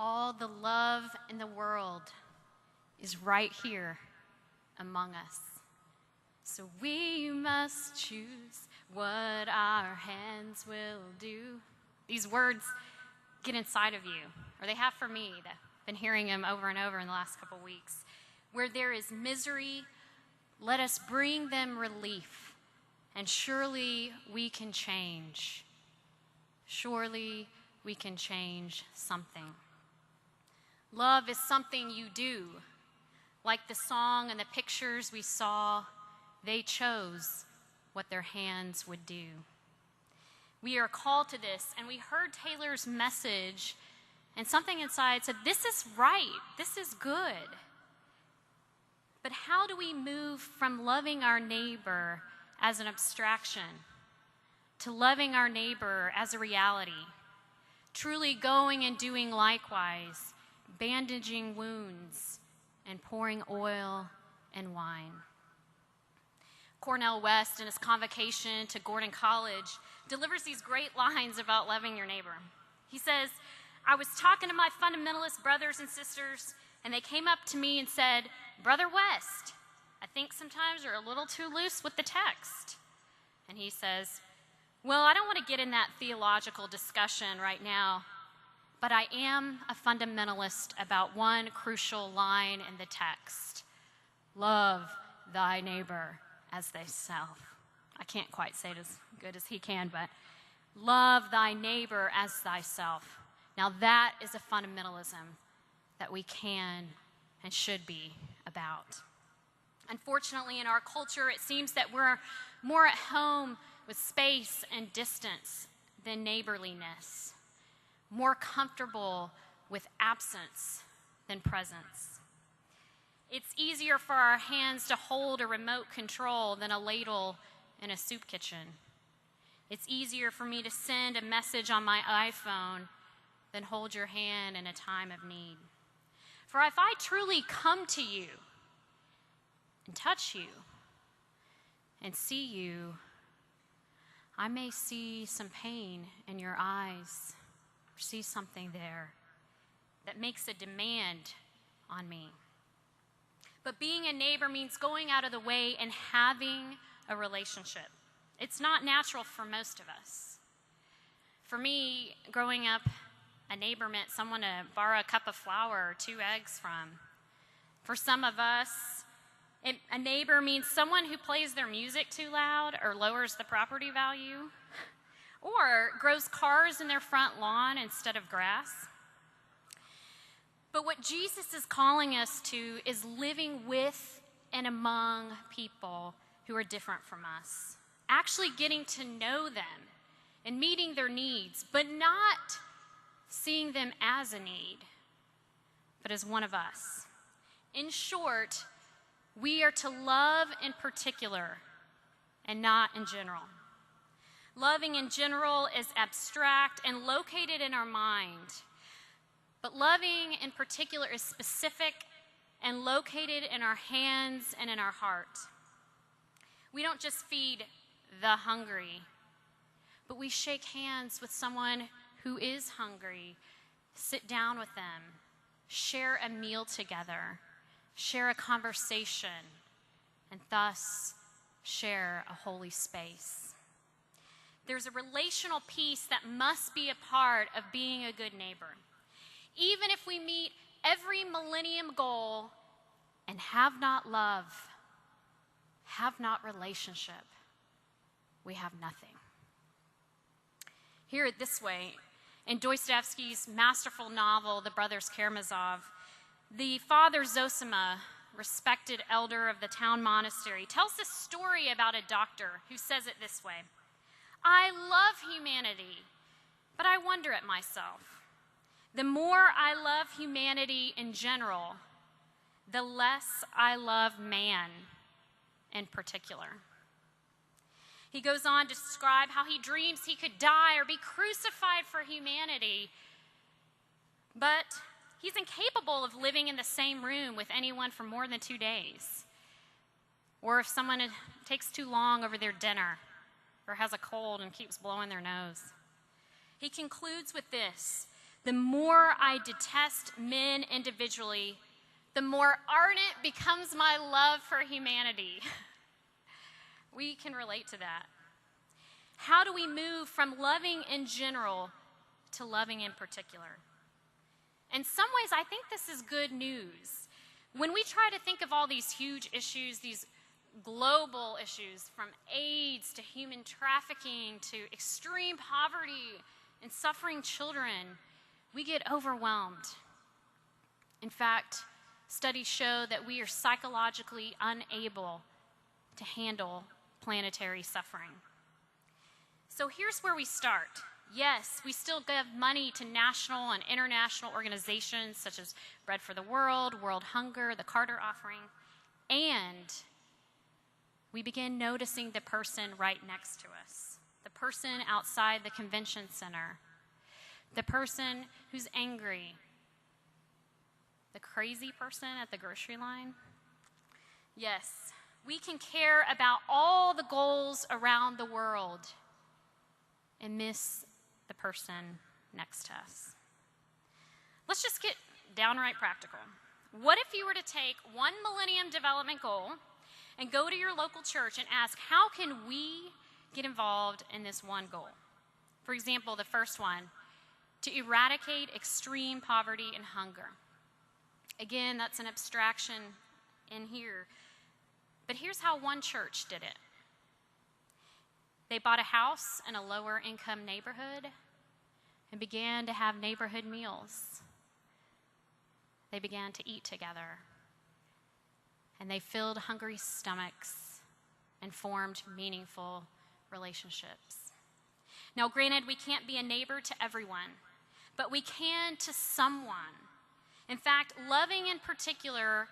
All the love in the world is right here among us. So we must choose what our hands will do. These words get inside of you, or they have for me. I've been hearing them over and over in the last couple weeks. Where there is misery, let us bring them relief, and surely we can change. Surely we can change something. Love is something you do. Like the song and the pictures we saw, they chose what their hands would do. We are called to this, and we heard Taylor's message, and something inside said, this is right, this is good. But how do we move from loving our neighbor as an abstraction to loving our neighbor as a reality? Truly going and doing likewise, bandaging wounds and pouring oil and wine. Cornel West, in his convocation to Gordon College, delivers these great lines about loving your neighbor. He says, I was talking to my fundamentalist brothers and sisters, and they came up to me and said, Brother West, I think sometimes you're a little too loose with the text. And he says, well, I don't want to get in that theological discussion right now, but I am a fundamentalist about one crucial line in the text. Love thy neighbor as thyself. I can't quite say it as good as he can, but love thy neighbor as thyself. Now that is a fundamentalism that we can and should be about. Unfortunately, in our culture, it seems that we're more at home with space and distance than neighborliness, more comfortable with absence than presence. It's easier for our hands to hold a remote control than a ladle in a soup kitchen. It's easier for me to send a message on my iPhone than hold your hand in a time of need. For if I truly come to you and touch you and see you, I may see some pain in your eyes or see something there that makes a demand on me. But being a neighbor means going out of the way and having a relationship. It's not natural for most of us. For me, growing up, a neighbor meant someone to borrow a cup of flour or 2 eggs from. For some of us, a neighbor means someone who plays their music too loud or lowers the property value, or grows cars in their front lawn instead of grass. But what Jesus is calling us to is living with and among people who are different from us, actually getting to know them and meeting their needs, but not seeing them as a need, but as one of us. In short, we are to love in particular and not in general. Loving in general is abstract and located in our mind, but loving in particular is specific and located in our hands and in our heart. We don't just feed the hungry, but we shake hands with someone who is hungry, sit down with them, share a meal together, share a conversation, and thus share a holy space. There's a relational piece that must be a part of being a good neighbor. Even if we meet every millennium goal and have not love, have not relationship, we have nothing. Hear it this way. In Dostoevsky's masterful novel, The Brothers Karamazov, the father Zosima, respected elder of the town monastery, tells this story about a doctor who says it this way: I love humanity, but I wonder at myself. The more I love humanity in general, the less I love man in particular. He goes on to describe how he dreams he could die or be crucified for humanity, but he's incapable of living in the same room with anyone for more than 2 days. Or if someone takes too long over their dinner or has a cold and keeps blowing their nose. He concludes with this: The more I detest men individually, the more ardent becomes my love for humanity. We can relate to that. How do we move from loving in general to loving in particular? In some ways, I think this is good news. When we try to think of all these huge issues, these global issues, from AIDS to human trafficking to extreme poverty and suffering children, we get overwhelmed. In fact, studies show that we are psychologically unable to handle planetary suffering. So here's where we start. Yes, we still give money to national and international organizations such as Bread for the World, World Hunger, the Carter Offering, and we begin noticing the person right next to us, the person outside the convention center, the person who's angry, the crazy person at the grocery line. Yes, we can care about all the goals around the world and miss the person next to us. Let's just get downright practical. What if you were to take one Millennium Development Goal and go to your local church and ask, how can we get involved in this one goal? For example, the first one, to eradicate extreme poverty and hunger. Again, that's an abstraction in here. But here's how one church did it. They bought a house in a lower income neighborhood and began to have neighborhood meals. They began to eat together. And they filled hungry stomachs and formed meaningful relationships. Now, granted, we can't be a neighbor to everyone, but we can to someone. In fact, loving in particular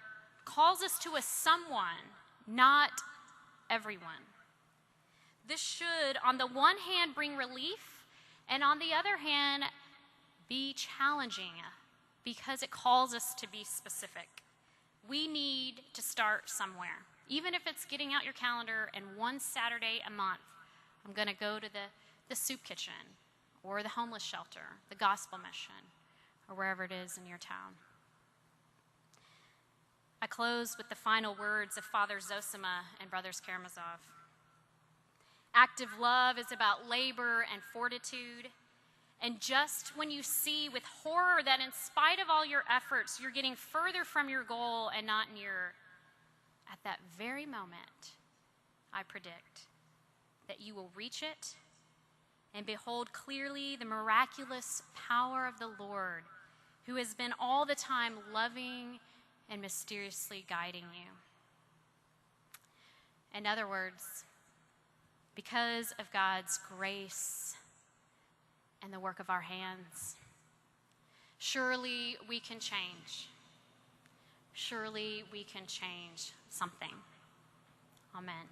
calls us to a someone, not everyone. This should, on the one hand, bring relief, and on the other hand, be challenging because it calls us to be specific. We need to start somewhere. Even if it's getting out your calendar and one Saturday a month, I'm going to go to the soup kitchen or the homeless shelter, the gospel mission, or wherever it is in your town. I close with the final words of Father Zosima and Brothers Karamazov. Active love is about labor and fortitude. And just when you see with horror that in spite of all your efforts, you're getting further from your goal and not nearer, at that very moment, I predict that you will reach it and behold clearly the miraculous power of the Lord, who has been all the time loving and mysteriously guiding you. In other words, because of God's grace and the work of our hands, surely we can change. Surely we can change something. Amen.